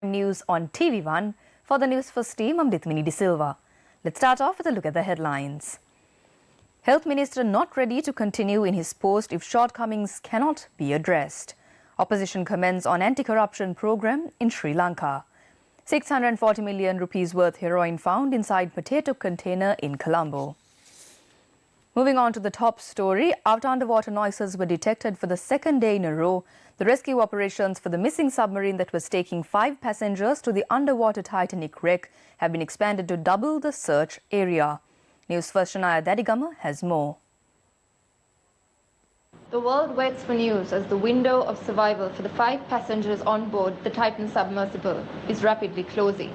News on TV1. For the News First team, I'm Dithmini De Silva. Let's start off with a look at the headlines. Health Minister not ready to continue in his post if shortcomings cannot be addressed. Opposition comments on anti-corruption program in Sri Lanka. 640 million rupees worth heroin found inside potato container in Colombo. Moving on to the top story, after underwater noises were detected for the second day in a row, the rescue operations for the missing submarine that was taking 5 passengers to the underwater Titanic wreck have been expanded to double the search area. News First Shania Dadigama has more. The world waits for news as the window of survival for the 5 passengers on board the Titan submersible is rapidly closing,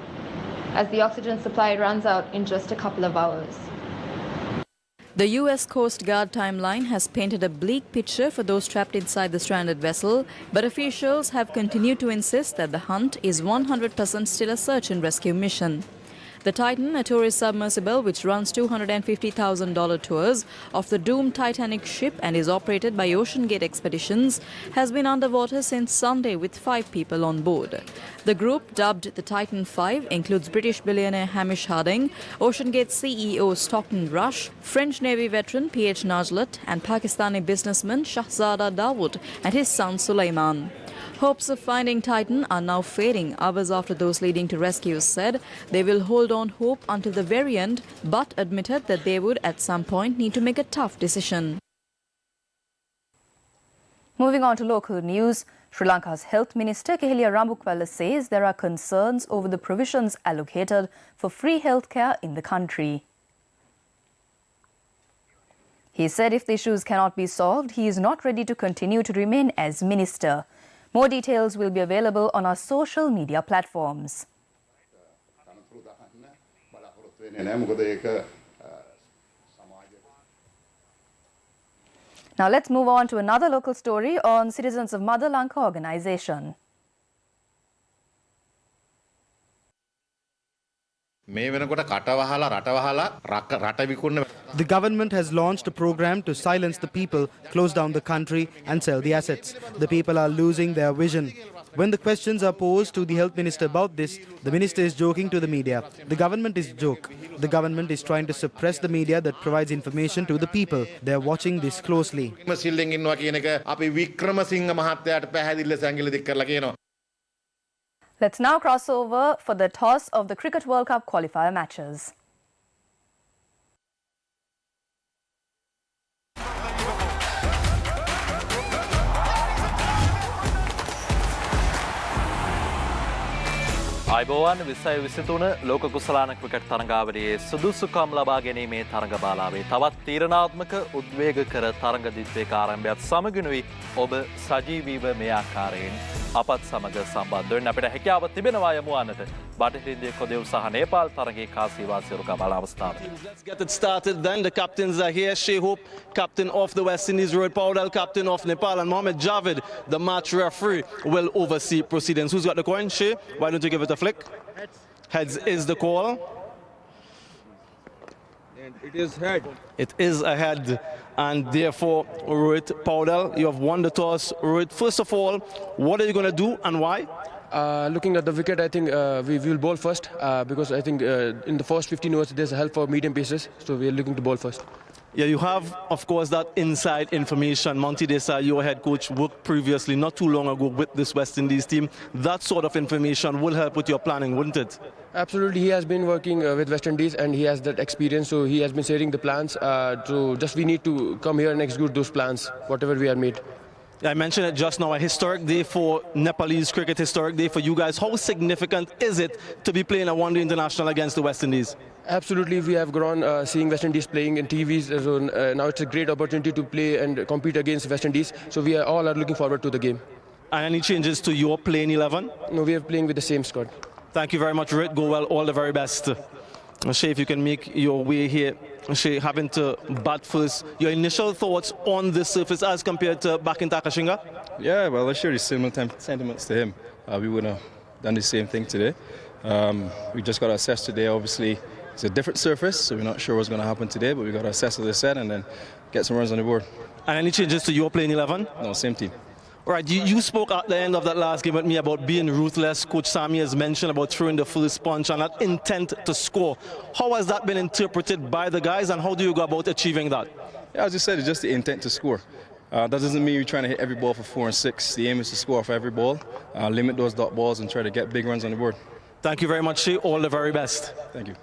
as the oxygen supply runs out in just a couple of hours. The U.S. Coast Guard timeline has painted a bleak picture for those trapped inside the stranded vessel, but officials have continued to insist that the hunt is 100% still a search and rescue mission. The Titan, a tourist submersible which runs $250,000 tours of the doomed Titanic ship and is operated by Ocean Gate Expeditions, has been underwater since Sunday with 5 people on board. The group, dubbed the Titan 5, includes British billionaire Hamish Harding, Ocean Gate CEO Stockton Rush, French Navy veteran P.H. Najlat and Pakistani businessman Shahzada Dawood and his son Sulaiman. Hopes of finding Titan are now fading hours after those leading to rescues said they will hold on hope until the very end, but admitted that they would at some point need to make a tough decision. Moving on to local news, Sri Lanka's Health Minister Kehelia Rambukwala says there are concerns over the provisions allocated for free healthcare in the country. He said if the issues cannot be solved, he is not ready to continue to remain as minister. More details will be available on our social media platforms. Now let's move on to another local story on Citizens of Mother Lanka organisation. The government has launched a program to silence the people, close down the country and sell the assets. The people are losing their vision. When the questions are posed to the health minister about this, the minister is joking to the media. The government is joke. The government is trying to suppress the media that provides information to the people. They are watching this closely. Let's now cross over for the toss of the Cricket World Cup qualifier matches. අයිබෝවන් 2023 ලෝක කුසලාන cricket තරඟාවලියේ සුදුසුකම් ලබා ගැනීමේ තරඟබාලාවේ තවත් තීරණාත්මක උද්වේගකර තරඟ දිත්වයක ආරම්භයත් සමගිනුයි ඔබ සජීවීව මේ ආකාරයෙන් අපත් සමග සම්බන්ධ වෙන්න අපිට හැකියාව තිබෙනවා යමු වන්නට බටහිර ඉන්දිය කොදෙව් සහ නේපාල් තරඟයේ කාසිවාසියරුක බල අවස්ථාව. Let's get it started then. The captains are here. Shea Hope, captain of the West Indies, Rohit Powdell, captain of Nepal, and Mohammad Javid, the match referee, will oversee proceedings. Who's got the coin? Shea, why don't you give it a flick? Heads is the call. And it is head. It is a head. And therefore, Rohit Powdell, you have won the toss. Rohit, first of all, what are you going to do and why? Looking at the wicket, I think we will bowl first because I think in the first 15 overs there's a help for medium paces, so we are looking to bowl first. Yeah, you have, of course, that inside information. Monty Desai, your head coach, worked previously, not too long ago, with this West Indies team. That sort of information will help with your planning, wouldn't it? Absolutely, he has been working with West Indies and he has that experience, so he has been sharing the plans. We need to come here and execute those plans, whatever we have made. I mentioned it just now, a historic day for Nepalese cricket, historic day for you guys. How significant is it to be playing a one-day international against the West Indies? Absolutely, we have grown seeing West Indies playing in TVs, so now it's a great opportunity to play and compete against West Indies, so we all are looking forward to the game. And any changes to your playing 11? No, we are playing with the same squad. Thank you very much, Rick. Go well, all the very best. Shea, if you can make your way here, Shea, having to bat first, your initial thoughts on this surface as compared to back in Takashinga? Yeah, well, I share the similar sentiments to him. We would have done the same thing today. We just got to assess today, obviously. It's a different surface, so we're not sure what's going to happen today, but we got to assess, as I said, and then get some runs on the board. And any changes to your playing 11? No, same team. Right, you spoke at the end of that last game with me about being ruthless. Coach Sami has mentioned about throwing the first punch and that intent to score. How has that been interpreted by the guys, and how do you go about achieving that? Yeah, as you said, it's just the intent to score. That doesn't mean you're trying to hit every ball for 4 and 6. The aim is to score for every ball, limit those dot balls, and try to get big runs on the board. Thank you very much, Shay. All the very best. Thank you.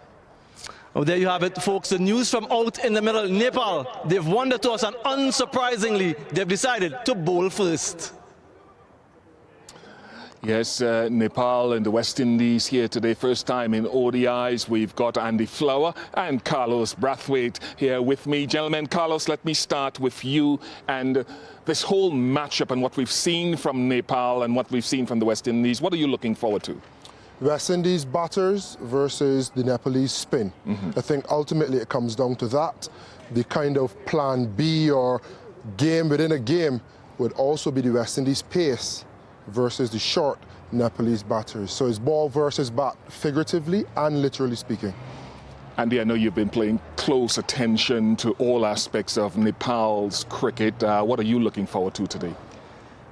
Oh, there you have it, folks. The news from out in the middle. Nepal, they've won the toss, and unsurprisingly, they've decided to bowl first. Yes, Nepal and the West Indies here today. First time in ODIs. We've got Andy Flower and Carlos Brathwaite here with me. Gentlemen, Carlos, let me start with you. And this whole matchup and what we've seen from Nepal and what we've seen from the West Indies, what are you looking forward to? West Indies batters versus the Nepalese spin. I think ultimately it comes down to that. The kind of plan B or game within a game would also be the West Indies pace versus the short Nepalese batters. So it's ball versus bat, figuratively and literally speaking. Andy, I know you've been paying close attention to all aspects of Nepal's cricket. What are you looking forward to today?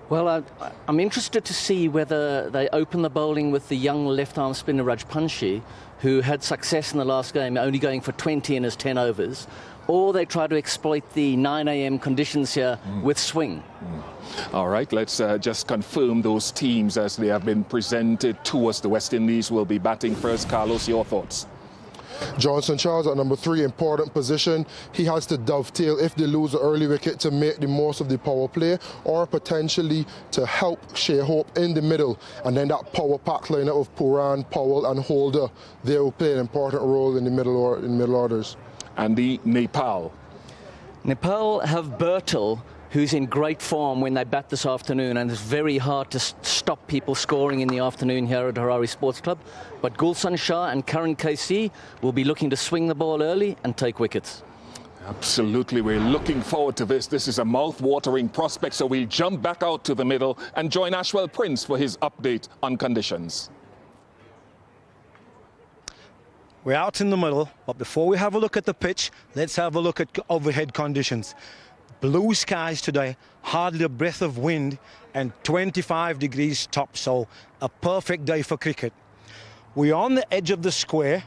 Well, I'm interested to see whether they open the bowling with the young left-arm spinner Rajpanshi, who had success in the last game, only going for 20 in his 10 overs, or they try to exploit the 9 a.m. conditions here with swing. All right, let's just confirm those teams as they have been presented to us. The West Indies will be batting first. Carlos, your thoughts? Johnson Charles at number 3, important position. He has to dovetail if they lose the early wicket to make the most of the power play, or potentially to help Shea Hope in the middle. And then that power pack lineup of Puran, Powell and Holder, they will play an important role in the middle orders. And the Nepal. Nepal have Birtle, who's in great form when they bat this afternoon, and it's very hard to stop people scoring in the afternoon here at Harare Sports Club. But Gulshan Shah and Karan KC will be looking to swing the ball early and take wickets. Absolutely, we're looking forward to this. This is a mouth-watering prospect, so we'll jump back out to the middle and join Ashwell Prince for his update on conditions. We're out in the middle, but before we have a look at the pitch, let's have a look at overhead conditions. Blue skies today, hardly a breath of wind, and 25 degrees top, so a perfect day for cricket. We're on the edge of the square,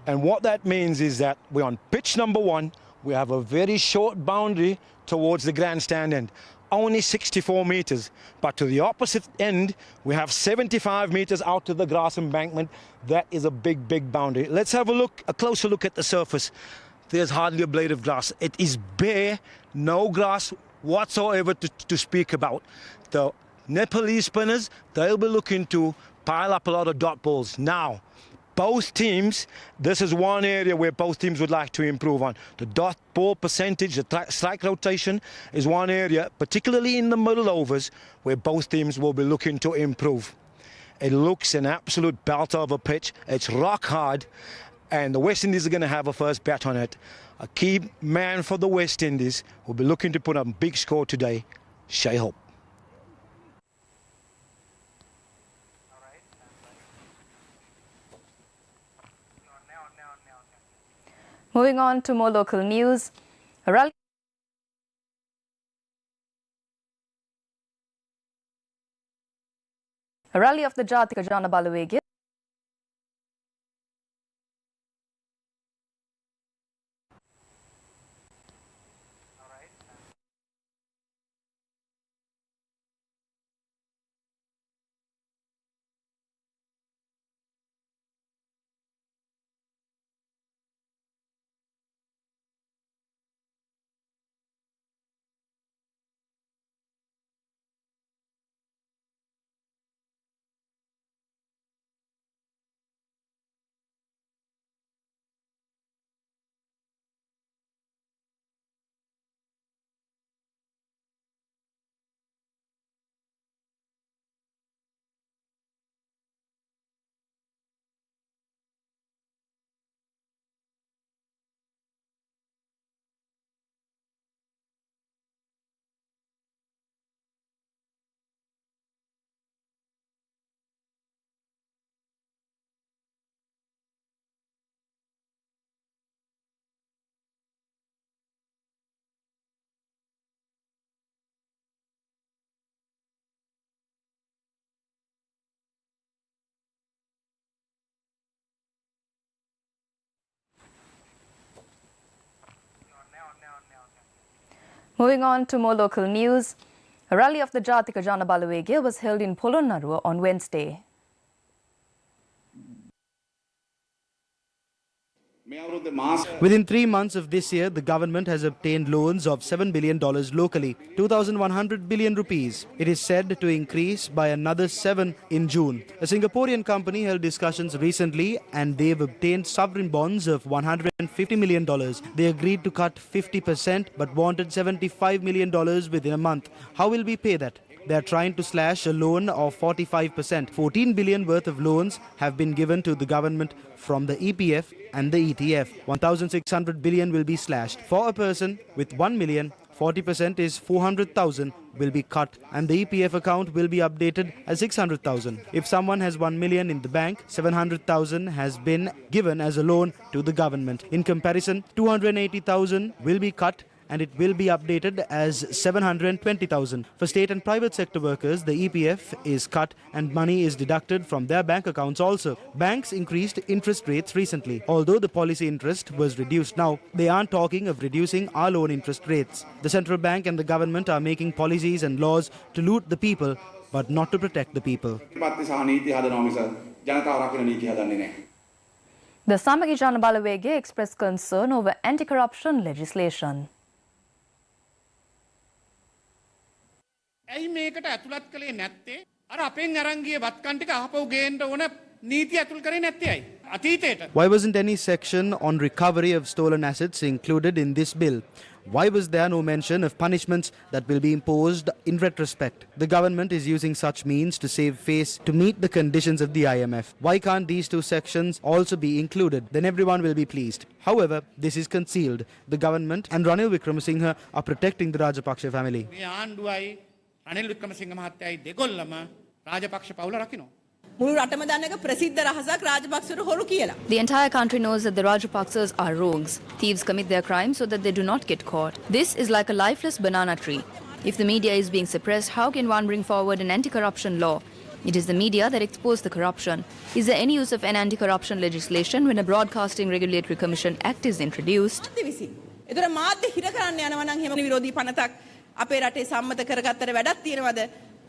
and what that means is that we're on pitch number 1. We have a very short boundary towards the grandstand end, only 64 meters, but to the opposite end we have 75 meters out to the grass embankment. That is a big boundary. Let's have a closer look at the surface. There's hardly a blade of grass. It is bare, no grass whatsoever to speak about. The Nepalese spinners, they'll be looking to pile up a lot of dot balls. Now, both teams, this is one area where both teams would like to improve on. The dot ball percentage, the strike rotation is one area, particularly in the middle overs, where both teams will be looking to improve. It looks an absolute belter of a pitch. It's rock hard, and the West Indies are going to have a first bat on it. A key man for the West Indies will be looking to put up a big score today, Shea Hope. Moving on to more local news. A rally of the Jatika Jana Balawege Moving on to more local news. A rally of the Jatika Jana Balawege was held in Polonnaruwa on Wednesday. Within 3 months of this year, the government has obtained loans of $7 billion locally, 2,100 billion rupees. It is said to increase by another 7 in June. A Singaporean company held discussions recently and they've obtained sovereign bonds of $150 million. They agreed to cut 50% but wanted $75 million within a month. How will we pay that? They are trying to slash a loan of 45%. 14 billion worth of loans have been given to the government from the EPF and the ETF. 1,600 billion will be slashed. For a person with 1 million, 40% is 400,000 will be cut and the EPF account will be updated as 600,000. If someone has 1 million in the bank, 700,000 has been given as a loan to the government. In comparison, 280,000 will be cut and it will be updated as 720,000. For state and private sector workers, the EPF is cut and money is deducted from their bank accounts also. Banks increased interest rates recently. Although the policy interest was reduced now, they aren't talking of reducing our loan interest rates. The central bank and the government are making policies and laws to loot the people, but not to protect the people. The Samagi Jana Balawege expressed concern over anti-corruption legislation. ඇයි මේකට ඇතුළත් කළේ නැත්තේ? අර අපෙන් අරන් ගිය වත්කම් ටික අහපව් ගේන්න ඕන නීතිය ඇතුල් කරේ නැත්තේ ඇයි? අතීතයට. Why wasn't any section on recovery of stolen assets included in this bill? Why was there no mention of punishments that will be imposed in retrospect? The government is using such means to save face to meet the conditions of the IMF. Why can't these two sections also be included? Then everyone will be pleased. However, this is concealed. The government and Ranil Wickremesinghe are protecting the Rajapaksa family. Ranil Wickremesinghe මහත්තයයි දෙගොල්ලම Rajapaksa පවුල රකින්න. මුළු රටම දන්න එක ප්‍රසිද්ධ රහසක් රාජපක්ෂට හොරු කියලා. The entire country knows that the Rajapaksas are rogues. Thieves commit their crimes so that they do not get caught. This is like a lifeless banana tree. If the media is being suppressed, how can one bring forward an anti-corruption law? It is the media that exposed the corruption. Is there any use of an anti-corruption legislation when a Broadcasting Regulatory Commission Act is introduced? ඒතර මාධ්‍ය හිර කරන්න යනවා නම් එහෙම විරෝධී පනතක් අපේ රටේ සම්මත කරගත්තට වැඩක් තියෙනවද?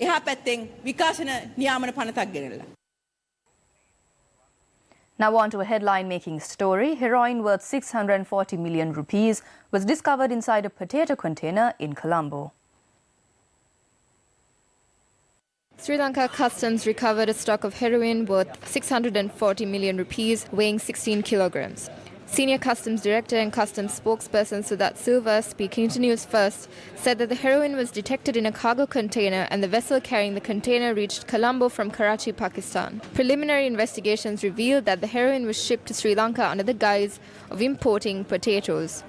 එහා පැත්තෙන් විකාශන නියාමන පනතක් ගෙනල්ලා. Now on to a headline-making story. Heroin worth 640 million rupees was discovered inside a potato container in Colombo. Sri Lanka Customs recovered a stock of heroin worth 640 million rupees, weighing 16 kilograms. Senior Customs Director and Customs spokesperson Sudat Silva, speaking to News First, said that the heroin was detected in a cargo container and the vessel carrying the container reached Colombo from Karachi, Pakistan. Preliminary investigations revealed that the heroin was shipped to Sri Lanka under the guise of importing potatoes.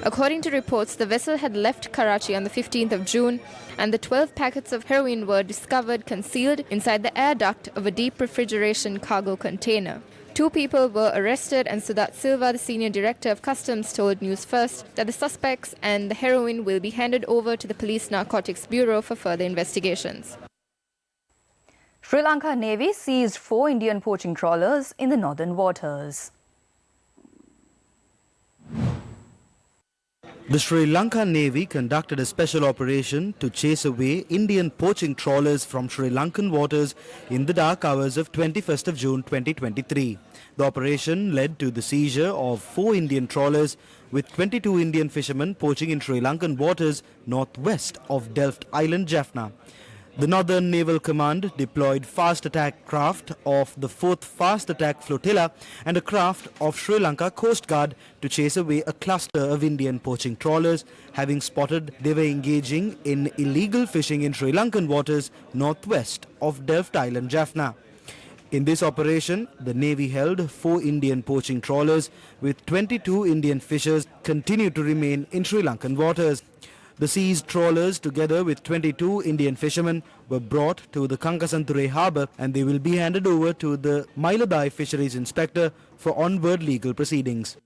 According to reports, the vessel had left Karachi on the 15th of June and the 12 packets of heroin were discovered concealed inside the air duct of a deep refrigeration cargo container. 2 people were arrested and Sudat Silva, the Senior Director of Customs, told News First that the suspects and the heroin will be handed over to the Police Narcotics Bureau for further investigations. Sri Lanka Navy seized 4 Indian poaching trawlers in the northern waters. The Sri Lanka Navy conducted a special operation to chase away Indian poaching trawlers from Sri Lankan waters in the dark hours of 21st of June 2023. The operation led to the seizure of 4 Indian trawlers with 22 Indian fishermen poaching in Sri Lankan waters northwest of Delft Island, Jaffna. The Northern Naval Command deployed fast attack craft of the 4th Fast Attack Flotilla and a craft of Sri Lanka Coast Guard to chase away a cluster of Indian poaching trawlers, having spotted they were engaging in illegal fishing in Sri Lankan waters northwest of Delft Island, Jaffna. In this operation, the Navy held 4 Indian poaching trawlers with 22 Indian fishers continue to remain in Sri Lankan waters. The seized trawlers, together with 22 Indian fishermen, were brought to the Kankasanture harbour and they will be handed over to the Mailadai Fisheries Inspector for onward legal proceedings.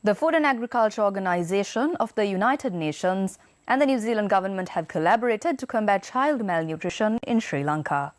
The Food and Agriculture Organization of the United Nations and the New Zealand government have collaborated to combat child malnutrition in Sri Lanka.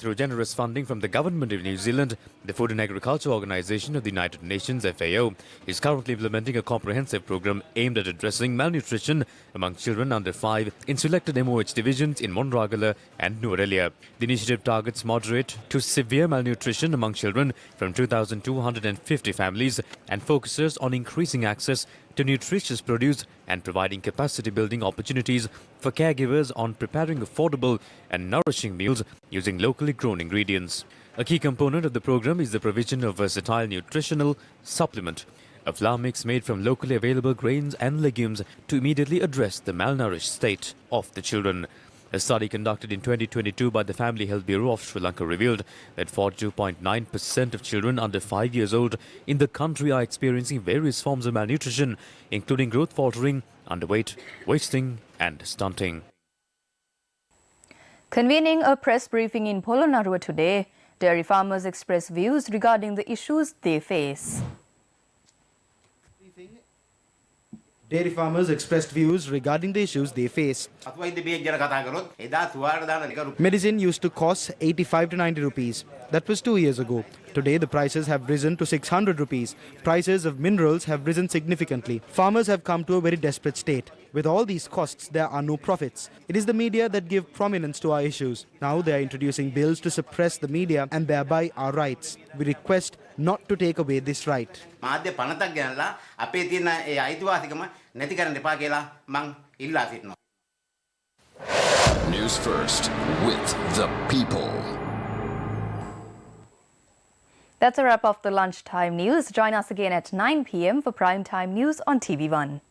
Through generous funding from the Government of New Zealand, the Food and Agriculture Organization of the United Nations, FAO, is currently implementing a comprehensive program aimed at addressing malnutrition among children under 5 in selected MOH divisions in Monragala and Nuwara. The initiative targets moderate to severe malnutrition among children from 2,250 families and focuses on increasing access to nutritious produce and providing capacity-building opportunities for caregivers on preparing affordable and nourishing meals using locally grown ingredients. A key component of the program is the provision of versatile nutritional supplement, a flour mix made from locally available grains and legumes to immediately address the malnourished state of the children. A study conducted in 2022 by the Family Health Bureau of Sri Lanka revealed that 42.9% of children under 5 years old in the country are experiencing various forms of malnutrition, including growth faltering, underweight, wasting and stunting. Convening a press briefing in Polonnaruwa today, dairy farmers express views regarding the issues they face. Dairy farmers expressed views regarding the issues they face. Medicine used to cost 85 to 90 rupees. That was 2 years ago. Today the prices have risen to 600 rupees. Prices of minerals have risen significantly. Farmers have come to a very desperate state. With all these costs, there are no profits. It is the media that give prominence to our issues. Now they are introducing bills to suppress the media and thereby our rights. We request not to take away this right. News First with the people. That's a wrap of the lunchtime news. Join us again at 9 p.m. for primetime news on TV1.